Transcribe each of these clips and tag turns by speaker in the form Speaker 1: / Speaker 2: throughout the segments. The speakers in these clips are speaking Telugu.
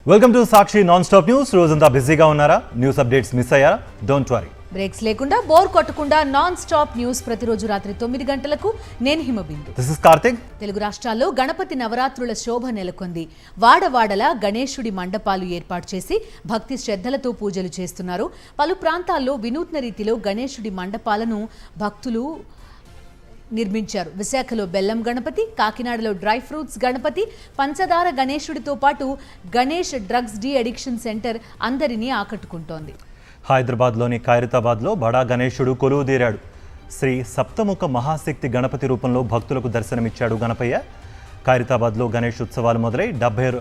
Speaker 1: Welcome to Sakshi non stop news. రోజంతా బిజీగా ఉన్నారా? న్యూస్ అప్డేట్స్ మిస్ అయ్యారా? డోంట్ వరీ,
Speaker 2: బ్రేక్స్ లేకుండా బోర్ కొట్టకుండా నాన్ స్టాప్ న్యూస్ ప్రతిరోజు రాత్రి 9 గంటలకు. నేను హిమబిందు.
Speaker 1: This is Karthik.
Speaker 2: తెలుగు రాష్ట్రాల్లో గణపతి నవరాత్రుల శోభ నెలకొంది. వాడవాడల గణేశుడి మండపాలు ఏర్పాటు చేసి భక్తి శ్రద్ధలతో పూజలు చేస్తున్నారు. పలు ప్రాంతాల్లో వినూత్న రీతిలో గణేశుడి మండపాలను భక్తులు నిర్మించారు. విశాఖలో బెల్లం గణపతి, కాకినాడలో డ్రై ఫ్రూట్స్ గణపతి, పంచదార గణేశుడితో పాటు Ganesh drugs de addiction centre అందరినీ ఆకట్టుకుంటోంది.
Speaker 1: హైదరాబాద్లోని ఖైరతాబాద్లో బడా గణేశుడు కొలువుదీరాడు. శ్రీ సప్తముఖ మహాశక్తి గణపతి రూపంలో భక్తులకు దర్శనమిచ్చాడు గణపయ్య. ఖైరతాబాద్లో గణేష్ ఉత్సవాలు మొదలై 70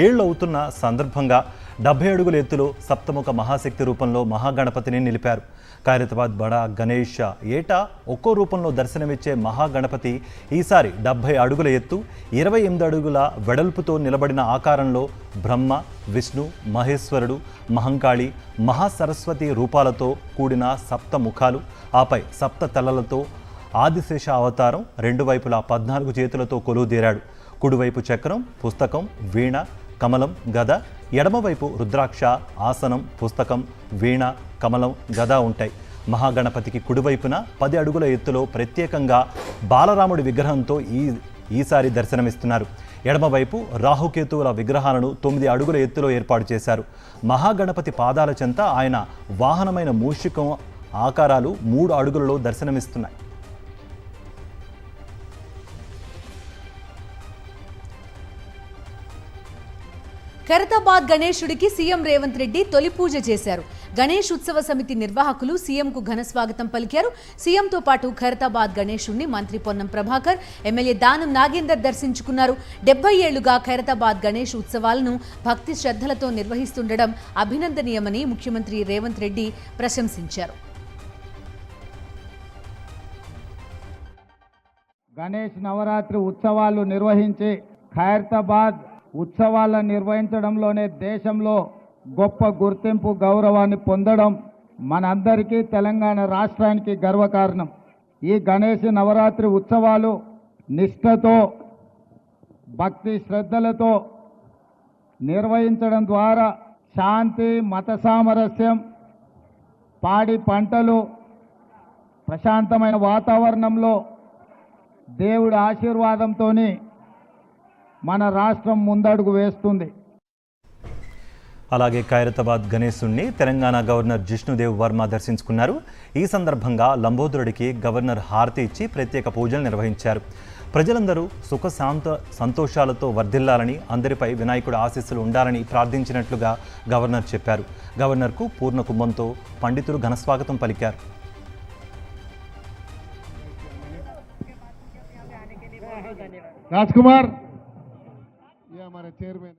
Speaker 1: ఏళ్లు అవుతున్న సందర్భంగా 70 అడుగుల ఎత్తులో సప్తముఖ మహాశక్తి రూపంలో మహాగణపతిని నిలిపారు. ఖైరతాబాద్ బడా గణేష్ ఏటా ఒక్కో రూపంలో దర్శనమిచ్చే మహాగణపతి ఈసారి 70 అడుగుల ఎత్తు, 28 అడుగుల వెడల్పుతో నిలబడిన ఆకారంలో బ్రహ్మ, విష్ణు, మహేశ్వరుడు, మహంకాళి, మహాసరస్వతి రూపాలతో కూడిన సప్త ముఖాలు, ఆపై సప్త తలలతో ఆదిశేష అవతారం, రెండు వైపులా 14 చేతులతో కొలువుదీరాడు. కుడివైపు చక్రం, పుస్తకం, వీణ, కమలం, గద, ఎడమవైపు రుద్రాక్ష, ఆసనం, పుస్తకం, వీణ, కమలం, గద ఉంటాయి. మహాగణపతికి కుడివైపున 10 అడుగుల ఎత్తులో ప్రత్యేకంగా బాలరాముడి విగ్రహంతో ఈసారి దర్శనమిస్తున్నారు. ఎడమవైపు రాహుకేతువుల విగ్రహాలను 9 అడుగుల ఎత్తులో ఏర్పాటు చేశారు. మహాగణపతి పాదాల చెంత ఆయన వాహనమైన మూషికం ఆకారాలు 3 అడుగులలో దర్శనమిస్తున్నాయి.
Speaker 2: ఖైరతాబాద్ గణేశుడికి సీఎం రేవంత్ రెడ్డి తొలి పూజ చేశారు. గణేష్ ఉత్సవ సమితి నిర్వాహకులు సీఎంకు ఘన స్వాగతం పలికారు. సీఎంతో పాటు ఖైరతాబాద్ గణేశుడిని మంత్రి పొన్నం ప్రభాకర్, ఎమ్మెల్యే దానం నాగేందర్ దర్శించుకున్నారు. 70 ఏళ్లుగా ఖైరతాబాద్ గణేష్ ఉత్సవాలను భక్తి శ్రద్ధలతో నిర్వహిస్తుండడం అభినందనీయమని ముఖ్యమంత్రి రేవంత్ రెడ్డి ప్రశంసించారు.
Speaker 3: గణేష్ నవరాత్రి ఉత్సవాలు నిర్వహించి ఖైరతాబాద్ ఉత్సవాలను నిర్వహించడంలోనే దేశంలో గొప్ప గుర్తింపు, గౌరవాన్ని పొందడం మనందరికీ, తెలంగాణ రాష్ట్రానికి గర్వకారణం. ఈ గణేష్ నవరాత్రి ఉత్సవాలు నిష్ఠతో, భక్తి శ్రద్ధలతో నిర్వహించడం ద్వారా శాంతి, మత సామరస్యం, పాడి పంటలు, ప్రశాంతమైన వాతావరణంలో దేవుడి ఆశీర్వాదంతో మన రాష్ట్రం ముందడుగు వేస్తుంది.
Speaker 1: అలాగే ఖైరతాబాద్ గణేశుణ్ణి తెలంగాణ గవర్నర్ జిష్ణుదేవ్ వర్మ దర్శించుకున్నారు. ఈ సందర్భంగా లంబోదరుడికి గవర్నర్ హారతి ఇచ్చి ప్రత్యేక పూజలు నిర్వహించారు. ప్రజలందరూ సుఖ సంతోషాలతో వర్ధిల్లాలని, అందరిపై వినాయకుడి ఆశీస్సులు ఉండాలని ప్రార్థించినట్లుగా గవర్నర్ చెప్పారు. గవర్నర్కు పూర్ణ కుంభంతో పండితులు ఘనస్వాగతం పలికారు.
Speaker 3: రాజ్కుమార్ हमारे चेयरमैन.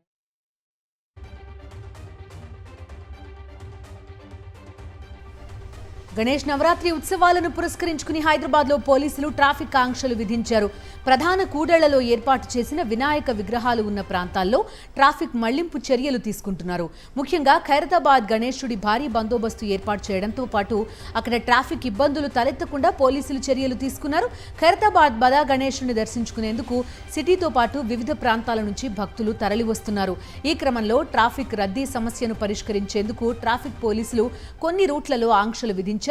Speaker 2: గణేష్ నవరాత్రి ఉత్సవాలను పురస్కరించుకుని హైదరాబాద్లో పోలీసులు ట్రాఫిక్ ఆంక్షలు విధించారు. ప్రధాన కూడళ్లలో ఏర్పాటు చేసిన వినాయక విగ్రహాలు ఉన్న ప్రాంతాల్లో ట్రాఫిక్ మళ్లింపు చర్యలు తీసుకుంటున్నారు. ముఖ్యంగా ఖైరతాబాద్ గణేశుడి భారీ బందోబస్తు ఏర్పాటు చేయడంతో పాటు అక్కడ ట్రాఫిక్ ఇబ్బందులు తలెత్తకుండా పోలీసులు చర్యలు తీసుకున్నారు. ఖైరతాబాద్ బదా గణేశుడిని దర్శించుకునేందుకు సిటీతో పాటు వివిధ ప్రాంతాల నుంచి భక్తులు తరలివస్తున్నారు. ఈ క్రమంలో ట్రాఫిక్ రద్దీ సమస్యను పరిష్కరించేందుకు ట్రాఫిక్ పోలీసులు కొన్ని రూట్లలో ఆంక్షలు విధించారు.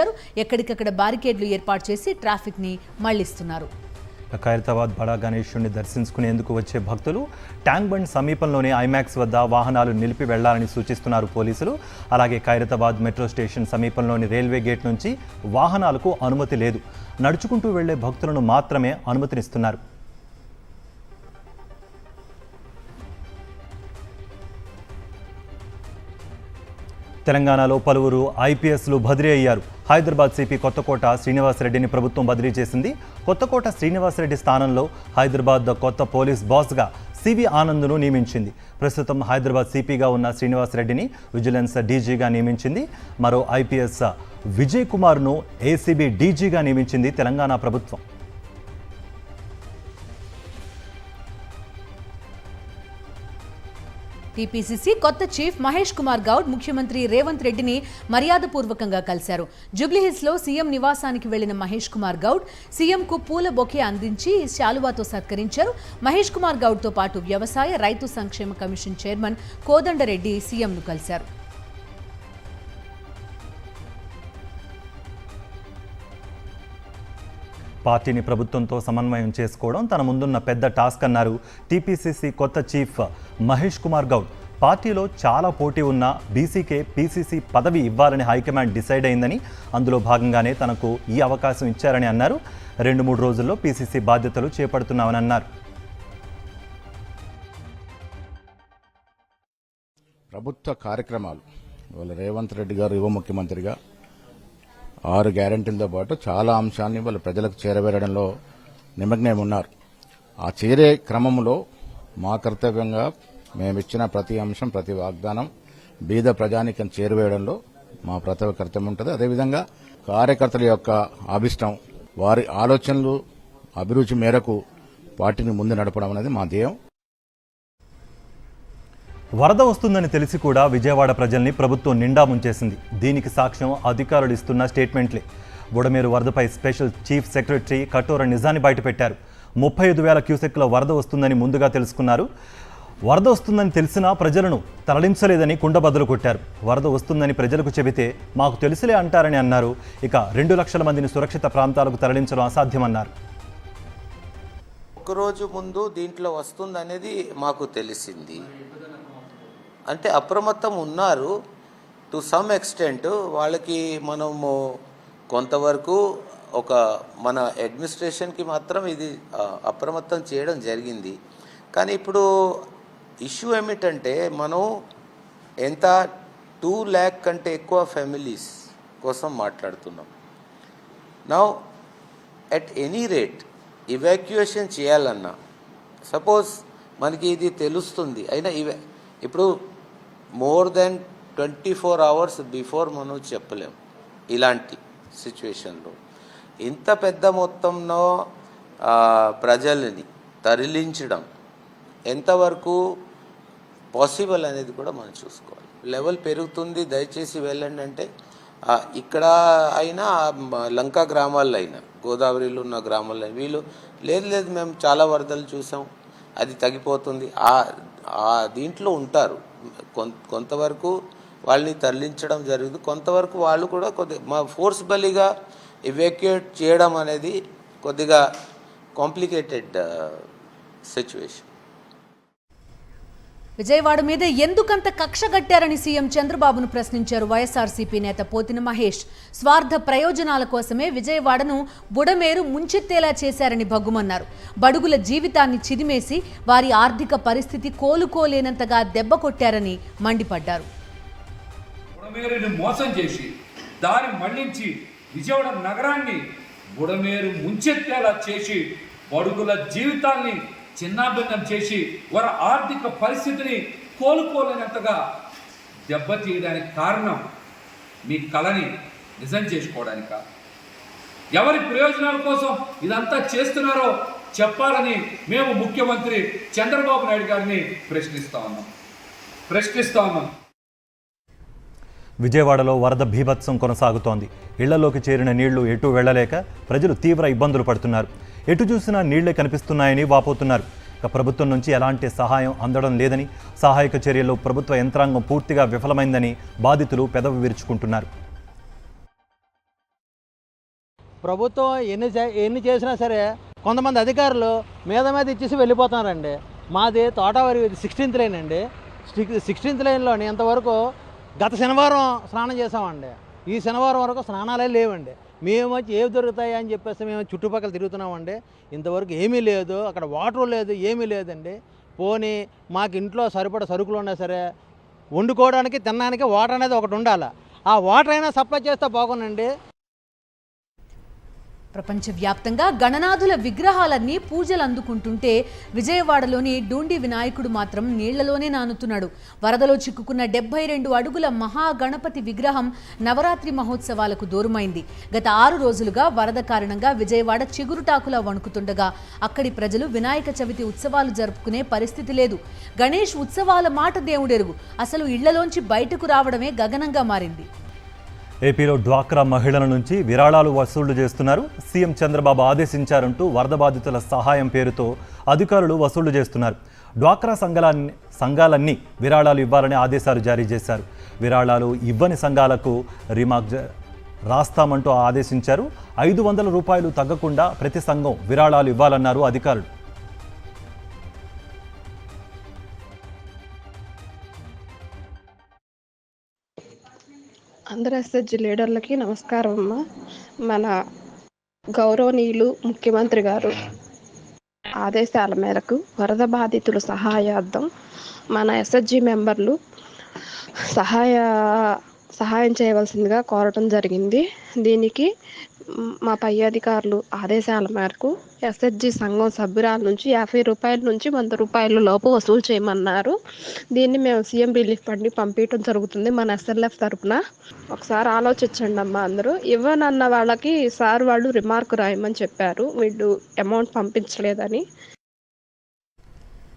Speaker 2: ఎక్కడికక్కడ బారికేడ్లు ఏర్పాటు చేసి ట్రాఫిక్ ని మళ్లిస్తున్నారు.
Speaker 1: ఖైరతాబాద్ బడా గణేశుడిని దర్శించుకునేందుకు వచ్చే భక్తులు ట్యాంక్ బండ్ సమీపంలోని ఐమాక్స్ వద్ద వాహనాలు నిలిపి వెళ్లాలని సూచిస్తున్నారు పోలీసులు. అలాగే ఖైరతాబాద్ మెట్రో స్టేషన్ సమీపంలోని రైల్వే గేట్ నుంచి వాహనాలకు అనుమతి లేదు. నడుచుకుంటూ వెళ్లే భక్తులను మాత్రమే అనుమతినిస్తున్నారు. తెలంగాణలో పలువురు ఐపీఎస్లు బదిలీ అయ్యారు. హైదరాబాద్ సిపి కొత్తకోట శ్రీనివాసరెడ్డిని ప్రభుత్వం బదిలీ చేసింది. కొత్తకోట శ్రీనివాసరెడ్డి స్థానంలో హైదరాబాద్ కొత్త పోలీస్ బాస్గా సివి ఆనంద్ను నియమించింది. ప్రస్తుతం హైదరాబాద్ సిపిగా ఉన్న శ్రీనివాసరెడ్డిని విజిలెన్స్ డీజీగా నియమించింది. మరో ఐపీఎస్ విజయ్ కుమార్ను ఏసీబీ డీజీగా నియమించింది తెలంగాణ ప్రభుత్వం.
Speaker 2: టీపీసీసీ కొత్త చీఫ్ మహేష్ కుమార్ గౌడ్ ముఖ్యమంత్రి రేవంత్ రెడ్డిని మర్యాదపూర్వకంగా కలిశారు. జూబ్లీహిల్స్లో సీఎం నివాసానికి వెళ్లిన మహేష్ కుమార్ గౌడ్ సీఎంకు పూల బొకే అందించి శాలువాతో సత్కరించారు. మహేష్ కుమార్ గౌడ్తో పాటు వ్యవసాయ రైతు సంక్షేమ కమిషన్ చైర్మన్ కోదండరెడ్డి సీఎంను కలిశారు.
Speaker 1: పార్టీని ప్రభుత్వంతో సమన్వయం చేసుకోవడం తన ముందున్న పెద్ద టాస్క్ అన్నారు టీపీసీసీ కొత్త చీఫ్ మహేష్ కుమార్ గౌడ్. పార్టీలో చాలా పోటీ ఉన్న బీసీకే పీసీసీ పదవి ఇవ్వాలని హైకమాండ్ డిసైడ్ అయిందని, అందులో భాగంగానే తనకు ఈ అవకాశం ఇచ్చారని అన్నారు. 2-3 రోజుల్లో పీసీసీ బాధ్యతలు చేపడుతున్నామని అన్నారు.
Speaker 4: ప్రభుత్వ కార్యక్రమాలు వాళ్ళ రేవంత్ రెడ్డి గారు యువ ముఖ్యమంత్రిగా 6 గ్యారెంటీలతో పాటు చాలా అంశాన్ని వాళ్ళ ప్రజలకు చేరవేయడంలో నిమగ్నం ఉన్నారు. ఆ చేరే క్రమంలో మా కర్తవ్యంగా మేమిచ్చిన ప్రతి అంశం, ప్రతి వాగ్దానం బీద ప్రజానికం చేరువేయడంలో మా ప్రతి కర్తవ్యం ఉంటుంది. అదేవిధంగా కార్యకర్తల యొక్క అభిష్టం, వారి ఆలోచనలు, అభిరుచి మేరకు పార్టీని ముందు నడపడం అనేది మా ధ్యేయం.
Speaker 1: వరద వస్తుందని తెలిసి కూడా విజయవాడ ప్రజల్ని ప్రభుత్వం నిండా ముంచేసింది. దీనికి సాక్ష్యం అధికారులు ఇస్తున్న స్టేట్మెంట్లే. బుడమేరు వరదపై స్పెషల్ చీఫ్ సెక్రటరీ కఠోర నిజాన్ని బయటపెట్టారు. 35,000 క్యూసెక్ల వరద వస్తుందని ముందుగా తెలుసుకున్నారు. వరద వస్తుందని తెలిసినా ప్రజలను తరలించలేదని కుండబద్దలు కొట్టారు. వరద వస్తుందని ప్రజలకు చెబితే మాకు తెలుసులే అంటారని అన్నారు. ఇక 2 లక్షల మందిని సురక్షిత ప్రాంతాలకు తరలించడం అసాధ్యమన్నారు.
Speaker 5: ఒకరోజు ముందు దీంట్లో వస్తుందనేది మాకు తెలిసింది. అంటే అప్రమత్తం ఉన్నారు టు సమ్ ఎక్స్టెంట్. వాళ్ళకి మనము కొంతవరకు మన అడ్మినిస్ట్రేషన్కి మాత్రం ఇది అప్రమత్తం చేయడం జరిగింది. కానీ ఇప్పుడు ఇష్యూ ఏమిటంటే మనం ఎంత 2 lakh కంటే ఎక్కువ ఫ్యామిలీస్ కోసం మాట్లాడుతున్నాం. Now at any rate evacuation చేయాలన్నా, సపోజ్ మనకి ఇది తెలుస్తుంది అయినా ఇప్పుడు మోర్ దెన్ 24 hours బిఫోర్ మనం చెప్పలేం. ఇలాంటి సిచ్యువేషన్లో ఇంత పెద్ద మొత్తంలో ప్రజల్ని తరలించడం ఎంతవరకు పాసిబుల్ అనేది కూడా మనం చూసుకోవాలి. లెవెల్ పెరుగుతుంది, దయచేసి వెళ్ళండి అంటే ఇక్కడ అయినా లంకా గ్రామాల్లో అయినా, గోదావరిలో ఉన్న గ్రామాల్లో వీళ్ళు లేదు మేము చాలా వరదలు చూసాం, అది తగ్గిపోతుంది, దీంట్లో ఉంటారు. కొంతవరకు వాళ్ళని తరలించడం జరుగుతుంది. కొంతవరకు వాళ్ళు కూడా మా ఫోర్స్బలీగా ఇవాక్యుయేట్ చేయడం అనేది కొద్దిగా కాంప్లికేటెడ్ సిచ్యువేషన్.
Speaker 2: విజయవాడ మీద ఎందుకంత కక్ష కట్టారని సీఎం చంద్రబాబును ప్రశ్నించారు వైఎస్ఆర్సీపీ నేత పోతిన మహేష్. స్వార్థ ప్రయోజనాల కోసమే విజయవాడను బుడమేరు ముంచెత్తేలా చేశారని భగ్గుమన్నారు. బడుగుల జీవితాన్ని చిదిమేసి వారి ఆర్థిక పరిస్థితి కోలుకోలేనంతగా దెబ్బ కొట్టారని మండిపడ్డారు.
Speaker 6: బుడమేరుని మోసం చేసి దారి మళ్లించి విజయవాడ నగరాన్ని బుడమేరు ముంచెత్తేలా చేసి బడుగుల జీవితాన్ని చిన్నాభిన్నం చేసి వారి ఆర్థిక పరిస్థితిని కోలుకోలేనంతగా దెబ్బతీయడానికి కారణం మీ కళని నిజం చేసుకోవడానిక? ఎవరి ప్రయోజనాల కోసం ఇదంతా చేస్తున్నారో చెప్పాలని మేము ముఖ్యమంత్రి చంద్రబాబు నాయుడు గారిని ప్రశ్నిస్తా ఉన్నాం.
Speaker 1: విజయవాడలో వరద బీభత్సం కొనసాగుతోంది. ఇళ్లలోకి చేరిన నీళ్లు ఎటు వెళ్లలేక ప్రజలు తీవ్ర ఇబ్బందులు పడుతున్నారు. ఎటు చూసినా నీళ్లే కనిపిస్తున్నాయని వాపోతున్నారు. ఇక ప్రభుత్వం నుంచి ఎలాంటి సహాయం అందడం లేదని, సహాయక చర్యల్లో ప్రభుత్వ యంత్రాంగం పూర్తిగా విఫలమైందని బాధితులు పెదవి విరుచుకుంటున్నారు.
Speaker 7: ప్రభుత్వం ఎన్ని చేసినా సరే కొంతమంది అధికారులు మీద ఇచ్చేసి వెళ్ళిపోతున్నారండి. మాది తోటవారి 16th లైన్ అండి. 16th లైన్లోని ఇంతవరకు గత శనివారం స్నానం చేసామండి. ఈ శనివారం వరకు స్నానాలే లేవండి. మేము వచ్చి ఏవి దొరుకుతాయి అని చెప్పేసి మేము చుట్టుపక్కల తిరుగుతున్నామండి. ఇంతవరకు ఏమీ లేదు, అక్కడ వాటర్ లేదు, ఏమీ లేదండి. పోనీ మాకు ఇంట్లో సరిపడ సరుకులు ఉన్నా సరే వండుకోవడానికి తినడానికి వాటర్ అనేది ఒకటి ఉండాలి. ఆ వాటర్ అయినా సప్లై చేస్తే బాగుందండి.
Speaker 2: ప్రపంచవ్యాప్తంగా గణనాథుల విగ్రహాలన్నీ పూజలు అందుకుంటుంటే విజయవాడలోని డూండి వినాయకుడు మాత్రం నీళ్లలోనే నానుతున్నాడు. వరదలో చిక్కుకున్న 72 అడుగుల మహాగణపతి విగ్రహం నవరాత్రి మహోత్సవాలకు దూరమైంది. గత 6 రోజులుగా వరద కారణంగా విజయవాడ చిగురుటాకులా వణుకుతుండగా అక్కడి ప్రజలు వినాయక చవితి ఉత్సవాలు జరుపుకునే పరిస్థితి లేదు. గణేష్ ఉత్సవాల మాట దేవుడెరుగు, అసలు ఇళ్లలోంచి బయటకు రావడమే గగనంగా మారింది.
Speaker 1: ఏపీలో డ్వాక్రా మహిళల నుంచి విరాళాలు వసూళ్లు చేస్తున్నారు. సీఎం చంద్రబాబు ఆదేశించారంటూ వరద బాధితుల సహాయం పేరుతో అధికారులు వసూళ్లు చేస్తున్నారు. డ్వాక్రా సంఘాలన్నీ విరాళాలు ఇవ్వాలని ఆదేశాలు జారీ చేశారు. విరాళాలు ఇవ్వని సంఘాలకు రిమార్క్ రాస్తామంటూ ఆదేశించారు. 500 రూపాయలు తగ్గకుండా ప్రతి సంఘం విరాళాలు ఇవ్వాలన్నారు అధికారులు.
Speaker 8: అందరు ఎస్ఎస్జి లీడర్లకి నమస్కారం అమ్మా. మన గౌరవనీయులు ముఖ్యమంత్రి గారు ఆదేశాల మేరకు వరద బాధితుల సహాయార్థం మన ఎస్ఎస్జి మెంబర్లు సహాయం చేయవలసిందిగా కోరటం జరిగింది. దీనికి మా పై అధికారులు ఆదేశాల మేరకు ఎస్ఎస్జి సంఘం సభ్యురాల నుంచి 50 రూపాయల నుంచి 100 రూపాయల లోపు వసూలు చేయమన్నారు. దీన్ని మేము సీఎం రిలీఫ్ ఫండ్ని పంపించడం జరుగుతుంది మన ఎస్ఎల్ఎఫ్ తరఫున. ఒకసారి ఆలోచించండి అమ్మా అందరూ. ఇవ్వనన్న వాళ్ళకి సార్ వాళ్ళు రిమార్క్ రాయమని చెప్పారు, వీళ్ళు అమౌంట్ పంపించలేదని.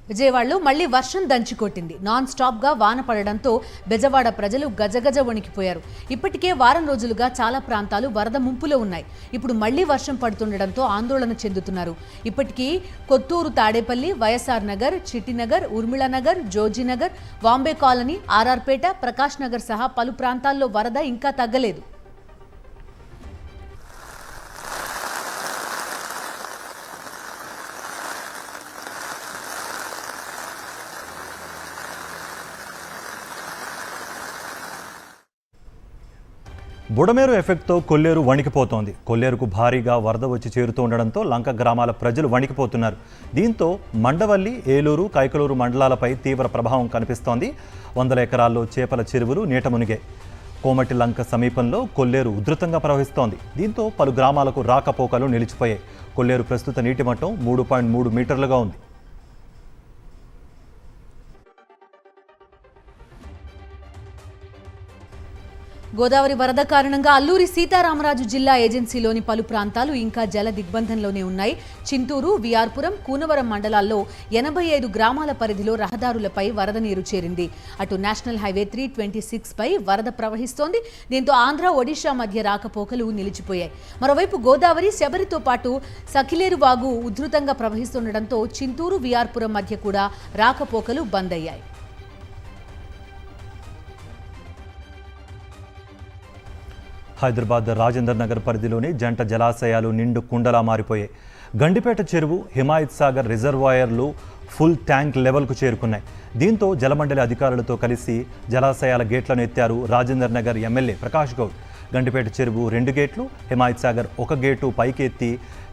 Speaker 2: విజయవాడలో మళ్లీ వర్షం దంచికొట్టింది. నాన్ స్టాప్గా వాన పడడంతో బెజవాడ ప్రజలు గజగజ వణికిపోయారు. ఇప్పటికే వారం రోజులుగా చాలా ప్రాంతాలు వరద ముంపులో ఉన్నాయి. ఇప్పుడు మళ్లీ వర్షం పడుతుండడంతో ఆందోళన చెందుతున్నారు. ఇప్పటికీ కొత్తూరు, తాడేపల్లి, వైఎస్ఆర్ నగర్, చిట్టినగర్, ఉర్మిళనగర్, జోజీనగర్, బాంబే కాలనీ, ఆర్ఆర్పేట, ప్రకాష్ నగర్ సహా పలు ప్రాంతాల్లో వరద ఇంకా తగ్గలేదు.
Speaker 1: బుడమేరు ఎఫెక్ట్తో కొల్లేరు వణికిపోతోంది. కొల్లేరుకు భారీగా వరద వచ్చి చేరుతూ ఉండడంతో లంక గ్రామాల ప్రజలు వణికిపోతున్నారు. దీంతో మండవల్లి, ఏలూరు, కైకలూరు మండలాలపై తీవ్ర ప్రభావం కనిపిస్తోంది. 100 ఎకరాల్లో చేపల చెరువులు నీట మునిగాయి. కోమటి లంక సమీపంలో కొల్లేరు ఉధృతంగా ప్రవహిస్తోంది. దీంతో పలు గ్రామాలకు రాకపోకలు నిలిచిపోయాయి. కొల్లేరు ప్రస్తుత నీటి మట్టం 3.3 మీటర్లుగా ఉంది.
Speaker 2: గోదావరి వరద కారణంగా అల్లూరి సీతారామరాజు జిల్లా ఏజెన్సీలోని పలు ప్రాంతాలు ఇంకా జల దిగ్బంధంలోనే ఉన్నాయి. చింతూరు, విఆర్పురం, కూనవరం మండలాల్లో 85 గ్రామాల పరిధిలో రహదారులపై వరద నీరు చేరింది. అటు నేషనల్ హైవే 326 పై వరద ప్రవహిస్తోంది. దీంతో ఆంధ్ర, ఒడిషా మధ్య రాకపోకలు నిలిచిపోయాయి. మరోవైపు గోదావరి, శబరితో పాటు సఖిలేరు వాగు ఉధృతంగా ప్రవహిస్తుండటంతో చింతూరు, విఆర్పురం మధ్య కూడా రాకపోకలు బంద్ అయ్యాయి.
Speaker 1: హైదరాబాద్ రాజేందర్ నగర్ పరిధిలోని జంట జలాశయాలు నిండు కుండలా మారిపోయాయి. గండిపేట చెరువు, హిమాయత్ సాగర్ రిజర్వాయర్లు ఫుల్ ట్యాంక్ లెవెల్కు చేరుకున్నాయి. దీంతో జలమండలి అధికారులతో కలిసి జలాశయాల గేట్లను ఎత్తారు రాజేందర్ నగర్ ఎమ్మెల్యే ప్రకాష్ గౌడ్. గండిపేట చెరువు 2 గేట్లు, హిమాయత్ సాగర్ 1 గేటు పైకి ఎత్తి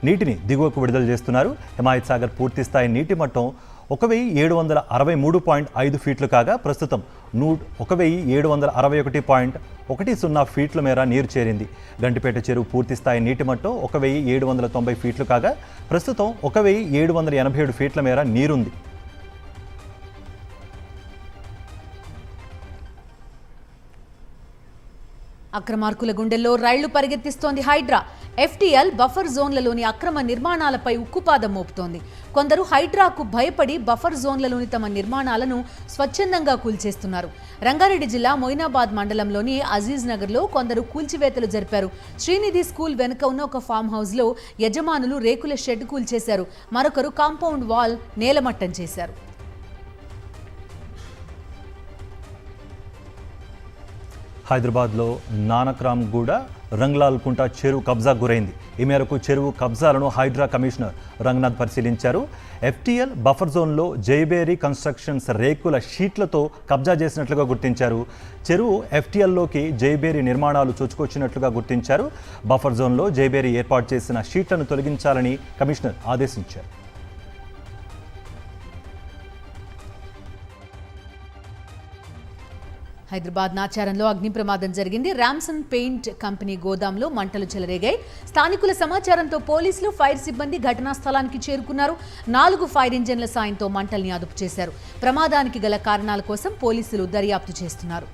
Speaker 1: నీటిని దిగువకు విడుదల చేస్తున్నారు. హిమాయత్ సాగర్ పూర్తిస్థాయి నీటి మట్టం 1763.5 ఫీట్లు కాగా ప్రస్తుతం 1761.10 ఫీట్ల మేర నీరు చేరింది. గండిపేట చెరువు పూర్తిస్థాయి నీటి మట్టం 1790 ఫీట్లు కాగా ప్రస్తుతం 1787 ఫీట్ల మేర నీరుంది.
Speaker 2: అక్రమార్కుల గుండెల్లో రైళ్లు పరిగెత్తిస్తోంది హైడ్రా. ఎఫ్టీఎల్ బఫర్ జోన్లలోని అక్రమ నిర్మాణాలపై ఉక్కుపాదం మోపుతోంది. కొందరు హైడ్రాకు భయపడి బఫర్ జోన్లలోని తమ నిర్మాణాలను స్వచ్ఛందంగా కూల్చేస్తున్నారు. రంగారెడ్డి జిల్లా మొయినాబాద్ మండలంలోని అజీజ్ నగర్లో కొందరు కూల్చివేతలు జరిపారు. శ్రీనిధి స్కూల్ వెనుక ఉన్న ఒక ఫామ్ హౌస్లో యజమానులు రేకుల షెడ్ కూల్చేశారు. మరొకరు కాంపౌండ్ వాల్ నేలమట్టం చేశారు.
Speaker 1: హైదరాబాద్లో నానక్రామ్గూడ, రంగ్లాల్ కుంట చెరువు కబ్జా గురైంది. ఈ మేరకు చెరువు కబ్జాలను హైడ్రా కమిషనర్ రంగనాథ్ పరిశీలించారు. ఎఫ్టీఎల్ బఫర్ జోన్లో జైబేరీ కన్స్ట్రక్షన్స్ రేకుల షీట్లతో కబ్జా చేసినట్లుగా గుర్తించారు. చెరువు ఎఫ్టీఎల్లోకి జైబేరీ నిర్మాణాలు చొచ్చుకొచ్చినట్లుగా గుర్తించారు. బఫర్ జోన్లో జైబేరీ ఏర్పాటు చేసిన షీట్లను తొలగించాలని కమిషనర్ ఆదేశించారు.
Speaker 2: హైదరాబాద్ నాచారంలో అగ్ని ప్రమాదం జరిగింది. రామ్సన్ పెయింట్ కంపెనీ గోదాంలో మంటలు చెలరేగాయి. స్థానికుల సమాచారంతో పోలీసులు, ఫైర్ సిబ్బంది ఘటనా స్థలానికి చేరుకున్నారు. 4 ఫైర్ ఇంజన్ల సాయంతో మంటల్ని అదుపు చేశారు. ప్రమాదానికి గల కారణాల కోసం పోలీసులు దర్యాప్తు చేస్తున్నారు.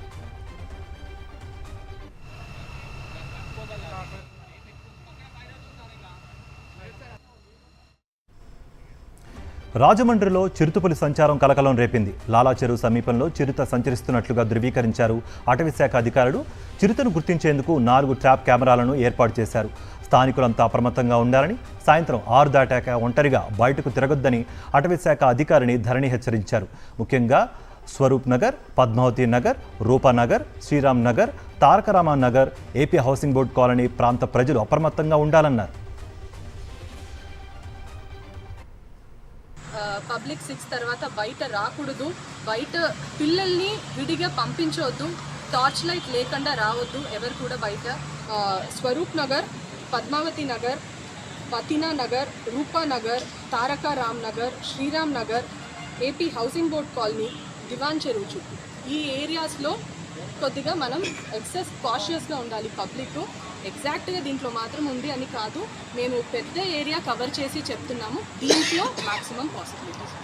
Speaker 1: రాజమండ్రిలో చిరుతపులి సంచారం కలకలం రేపింది. లాలా చెరువు సమీపంలో చిరుత సంచరిస్తున్నట్లుగా ధృవీకరించారు అటవీశాఖ అధికారులు. చిరుతను గుర్తించేందుకు 4 ట్రాప్ కెమెరాలను ఏర్పాటు చేశారు. స్థానికులంతా అప్రమత్తంగా ఉండాలని, సాయంత్రం 6 దాటాక ఒంటరిగా బయటకు తిరగొద్దని అటవీశాఖ అధికారిని ధరణి హెచ్చరించారు. ముఖ్యంగా Swaroop Nagar, Padmavathi Nagar, Roopanagar, Sriram Nagar, Tarakarama Nagar, AP housing board colony ప్రాంత ప్రజలు అప్రమత్తంగా ఉండాలన్నారు.
Speaker 9: పబ్లిక్ 6 తర్వాత బయట రాకూడదు, బయట పిల్లల్ని విడిగా పంపించవద్దు, టార్చ్ లైట్ లేకుండా రావద్దు ఎవరు కూడా బయట. Swaroop Nagar, Padmavathi Nagar, Pathina Nagar, Roopanagar, Taraka Ram Nagar, Sriram Nagar, AP housing board colony, Diwan Cheruvu చుట్టూ ఈ ఏరియాస్లో కొద్దిగా మనం ఎక్సెస్ కాషియస్గా ఉండాలి. పబ్లిక్ ఎగ్జాక్ట్గా దీంట్లో మాత్రం ఉంది అని కాదు, మేము పెద్ద ఏరియా కవర్ చేసి చెప్తున్నాము. దీంట్లో మాక్సిమం పాసిబిలిటీస్.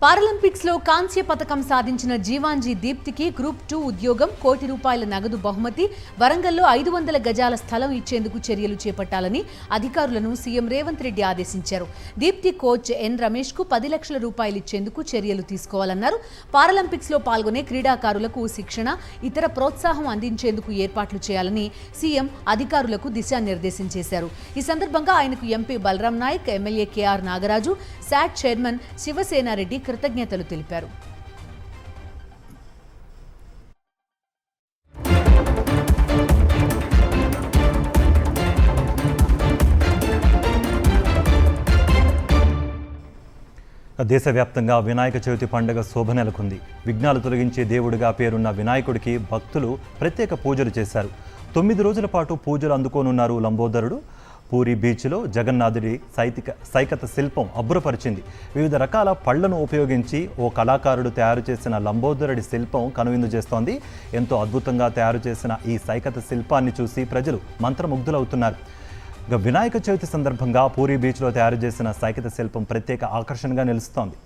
Speaker 2: పారాలింపిక్స్లో కాంస్య పథకం సాధించిన జీవాంజీ దీప్తికి గ్రూప్ 2 ఉద్యోగం, ₹1 కోటి నగదు బహుమతి, వరంగల్లో 500 గజాల స్థలం ఇచ్చేందుకు చర్యలు చేపట్టాలని అధికారులను సీఎం రేవంత్ రెడ్డి ఆదేశించారు. దీప్తి కోచ్ ఎన్ రమేష్కు ₹10 లక్షలు ఇచ్చేందుకు చర్యలు తీసుకోవాలన్నారు. పారాలింపిక్స్లో పాల్గొనే క్రీడాకారులకు శిక్షణ, ఇతర ప్రోత్సాహం అందించేందుకు ఏర్పాట్లు చేయాలని సీఎం అధికారులకు దిశానిర్దేశం చేశారు. ఈ సందర్భంగా ఆయనకు MP Balaram Naik, MLA KR Nagaraju, SAT chairman Shivasena Reddy కృతజ్ఞతలు తెలిపారు.
Speaker 1: దేశవ్యాప్తంగా వినాయక చవితి పండుగ శోభ నెలకొంది. విఘ్నాలు తొలగించే దేవుడిగా పేరున్న వినాయకుడికి భక్తులు ప్రత్యేక పూజలు చేశారు. 9 రోజుల పాటు పూజలు అందుకోనున్నారు లంబోదరుడు. పూరి బీచ్లో జగన్నాథుడి సైకత శిల్పం అబ్బురపరిచింది. వివిధ రకాల పళ్లను ఉపయోగించి ఓ కళాకారుడు తయారు చేసిన లంబోదరుడి శిల్పం కనువిందు చేస్తోంది. ఎంతో అద్భుతంగా తయారు చేసిన ఈ సైకత శిల్పాన్ని చూసి ప్రజలు మంత్రముగ్ధులవుతున్నారు. వినాయక చవితి సందర్భంగా పూరి బీచ్లో తయారు చేసిన సైకత శిల్పం ప్రత్యేక ఆకర్షణగా నిలుస్తోంది.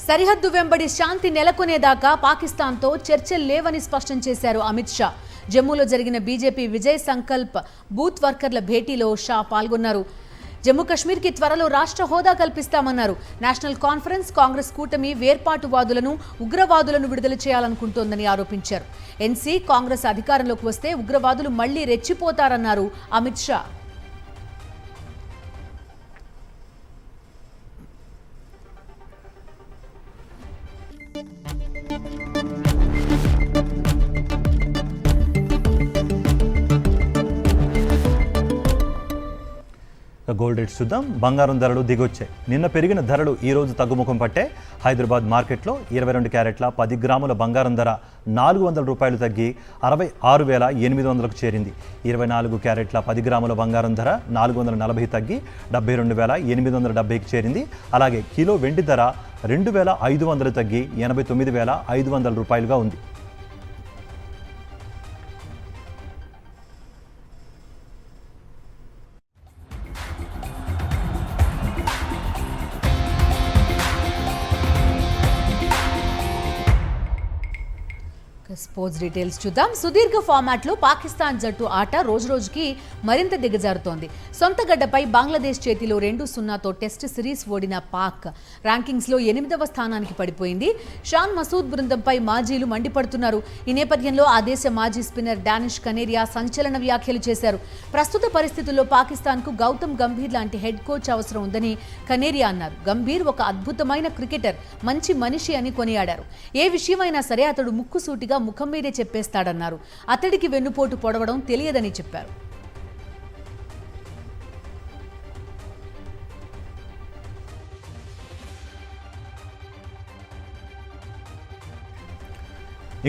Speaker 2: సరిహద్దు వెంబడి శాంతి నెలకొనేదాకా పాకిస్తాన్తో చర్చలు లేవని స్పష్టం చేశారు అమిత్ షా. జమ్మూలో జరిగిన బీజేపీ విజయ్ సంకల్ప్ బూత్ వర్కర్ల భేటీలో షా పాల్గొన్నారు. జమ్మూ కశ్మీర్కి త్వరలో రాష్ట్ర హోదా కల్పిస్తామన్నారు. నేషనల్ కాన్ఫరెన్స్, కాంగ్రెస్ కూటమి వేర్పాటువాదులను, ఉగ్రవాదులను విడుదల చేయాలనుకుంటోందని ఆరోపించారు. ఎన్సీ, కాంగ్రెస్ అధికారంలోకి వస్తే ఉగ్రవాదులు మళ్లీ రెచ్చిపోతారన్నారు అమిత్ షా.
Speaker 1: గోల్డ్ రేట్స్ చూద్దాం. బంగారం ధరలు దిగొచ్చాయి. నిన్న పెరిగిన ధరలు ఈ రోజు తగ్గుముఖం పట్టే. హైదరాబాద్ మార్కెట్లో 22 క్యారెట్ల 10 గ్రాముల బంగారం ధర ₹400 తగ్గి 66,800కు చేరింది. 24 క్యారెట్ల 10 గ్రాముల బంగారం ధర $440 తగ్గి 72,870కి చేరింది. అలాగే కిలో వెండి ధర $2,500 తగ్గి $89,500గా ఉంది.
Speaker 2: స్పోర్ట్స్ డీటెయిల్స్ చూద్దాం. సుదీర్ఘ ఫార్మాట్లో పాకిస్తాన్ జట్టు ఆట రోజురోజుకి మరింత దిగజారుతోంది. సొంత గడ్డపై బంగ్లాదేశ్ చేతిలో 2-0తో టెస్ట్ సిరీస్ ఓడిన పాక్ ర్యాంకింగ్స్లో 8వ స్థానానికి పడిపోయింది. షాన్ మసూద్ బృందంపై మాజీలు మండిపడుతున్నారు. ఈ నేపథ్యంలో ఆ దేశ మాజీ స్పిన్నర్ డానిష్ కనేరియా సంచలన వ్యాఖ్యలు చేశారు. ప్రస్తుత పరిస్థితుల్లో పాకిస్తాన్కు గౌతమ్ గంభీర్ లాంటి హెడ్ కోచ్ అవసరం ఉందని కనేరియా అన్నారు. గంభీర్ ఒక అద్భుతమైన క్రికెటర్, మంచి మనిషి అని కొనియాడారు. ఏ విషయమైనా సరే అతడు ముక్కుసూటిగా ముఖం మీదే చెప్పేస్తాడన్నారు. అతడికి వెన్నుపోటు పొడవడం తెలియదని చెప్పారు.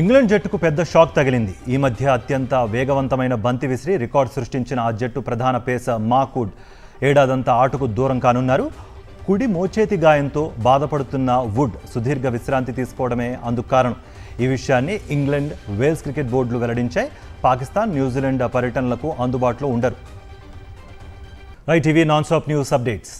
Speaker 1: ఇంగ్లాండ్ జట్టుకు పెద్ద షాక్ తగిలింది. ఈ మధ్య అత్యంత వేగవంతమైన బంతి విసిరి రికార్డు సృష్టించిన ఆ జట్టు ప్రధాన పేసర్ మాకూడ్ ఏడాదంతా ఆటకు దూరం కానున్నారు. కుడి మోచేతి గాయంతో బాధపడుతున్న వుడ్ సుదీర్ఘ విశ్రాంతి తీసుకోవడమే అందుకు కారణం. ఈ విషయాన్ని ఇంగ్లాండ్, వేల్స్ క్రికెట్ బోర్డులు వెల్లడించాయి. పాకిస్తాన్, న్యూజిలాండ్ పర్యటనలకు అందుబాటులో ఉండరు. రైట్, ఇవి నాన్ స్టాప్ న్యూస్ అప్డేట్స్.